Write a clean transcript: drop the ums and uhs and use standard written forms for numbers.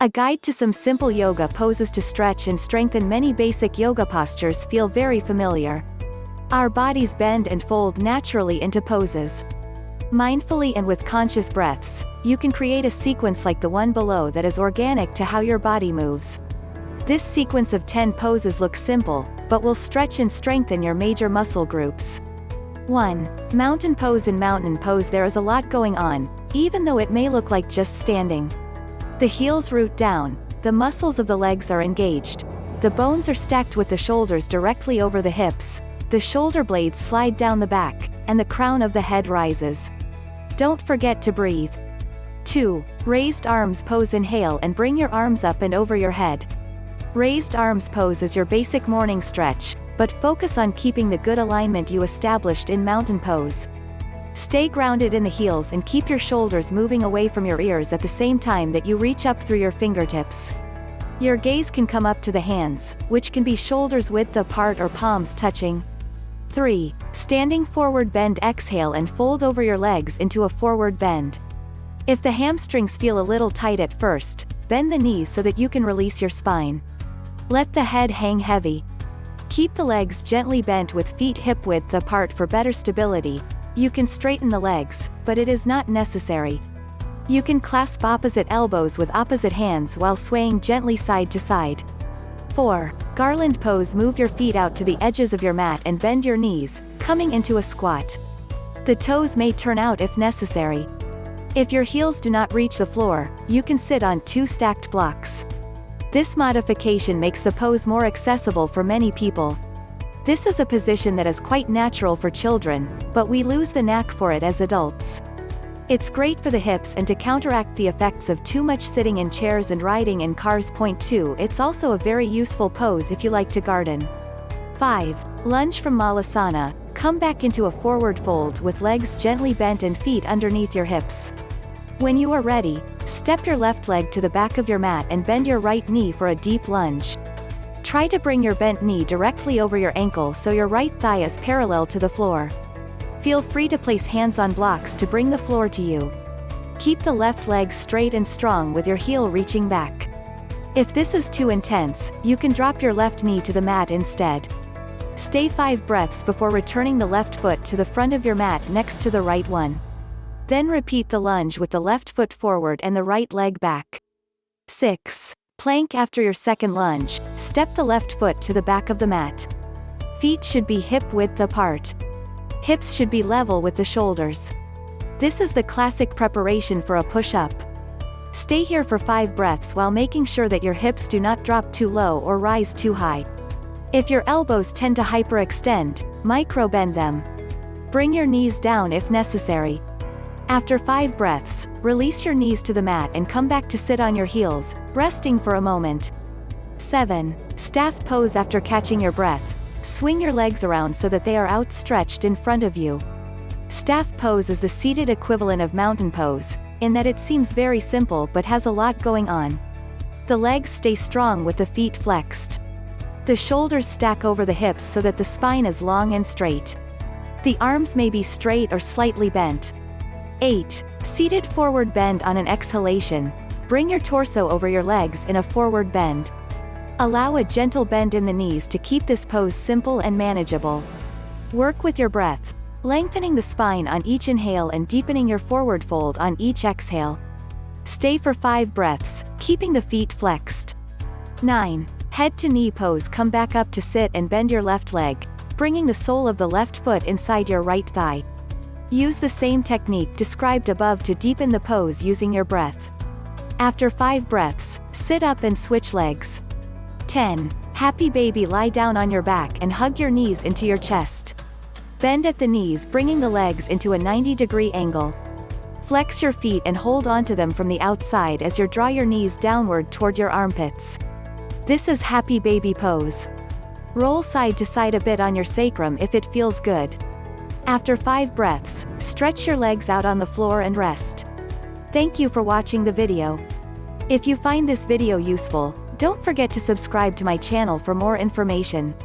A guide to some simple yoga poses to stretch and strengthen. Many basic yoga postures feel very familiar. Our bodies bend and fold naturally into poses. Mindfully and with conscious breaths, you can create a sequence like the one below that is organic to how your body moves. This sequence of 10 poses looks simple, but will stretch and strengthen your major muscle groups. 1. Mountain pose. In mountain pose there is a lot going on, even though it may look like just standing. The heels root down, the muscles of the legs are engaged. The bones are stacked with the shoulders directly over the hips, the shoulder blades slide down the back, and the crown of the head rises. Don't forget to breathe. 2. Raised arms pose. Inhale and bring your arms up and over your head. Raised arms pose is your basic morning stretch, but focus on keeping the good alignment you established in mountain pose. Stay grounded in the heels and keep your shoulders moving away from your ears at the same time that you reach up through your fingertips. Your gaze can come up to the hands, which can be shoulders width apart or palms touching. 3. Standing forward bend. Exhale and fold over your legs into a forward bend. If the hamstrings feel a little tight at first, bend the knees so that you can release your spine. Let the head hang heavy. Keep the legs gently bent with feet hip width apart for better stability. You can straighten the legs, but it is not necessary. You can clasp opposite elbows with opposite hands while swaying gently side to side. 4. Garland pose. Move your feet out to the edges of your mat and bend your knees, coming into a squat. The toes may turn out if necessary. If your heels do not reach the floor, you can sit on 2 stacked blocks. This modification makes the pose more accessible for many people. This is a position that is quite natural for children, but we lose the knack for it as adults. It's great for the hips and to counteract the effects of too much sitting in chairs and riding in cars. 2. It's also a very useful pose if you like to garden. 5. Lunge from Malasana. Come back into a forward fold with legs gently bent and feet underneath your hips. When you are ready, step your left leg to the back of your mat and bend your right knee for a deep lunge. Try to bring your bent knee directly over your ankle so your right thigh is parallel to the floor. Feel free to place hands on blocks to bring the floor to you. Keep the left leg straight and strong with your heel reaching back. If this is too intense, you can drop your left knee to the mat instead. Stay 5 breaths before returning the left foot to the front of your mat next to the right one. Then repeat the lunge with the left foot forward and the right leg back. 6. Plank. After your second lunge, step the left foot to the back of the mat. Feet should be hip width apart. Hips should be level with the shoulders. This is the classic preparation for a push-up. Stay here for 5 breaths while making sure that your hips do not drop too low or rise too high. If your elbows tend to hyperextend, micro-bend them. Bring your knees down if necessary. After 5 breaths, release your knees to the mat and come back to sit on your heels, resting for a moment. 7. Staff pose. After catching your breath, swing your legs around so that they are outstretched in front of you. Staff pose is the seated equivalent of mountain pose, in that it seems very simple but has a lot going on. The legs stay strong with the feet flexed. The shoulders stack over the hips so that the spine is long and straight. The arms may be straight or slightly bent. 8. Seated forward bend. On an exhalation, bring your torso over your legs in a forward bend. Allow a gentle bend in the knees to keep this pose simple and manageable. Work with your breath, lengthening the spine on each inhale and deepening your forward fold on each exhale. Stay for 5 breaths, keeping the feet flexed. 9. Head to knee pose. Come back up to sit and bend your left leg, bringing the sole of the left foot inside your right thigh. Use the same technique described above to deepen the pose using your breath. After 5 breaths, sit up and switch legs. 10. Happy baby. Lie down on your back and hug your knees into your chest. Bend at the knees, bringing the legs into a 90-degree angle. Flex your feet and hold onto them from the outside as you draw your knees downward toward your armpits. This is happy baby pose. Roll side to side a bit on your sacrum if it feels good. After 5 breaths, stretch your legs out on the floor and rest. Thank you for watching the video. If you find this video useful, don't forget to subscribe to my channel for more information.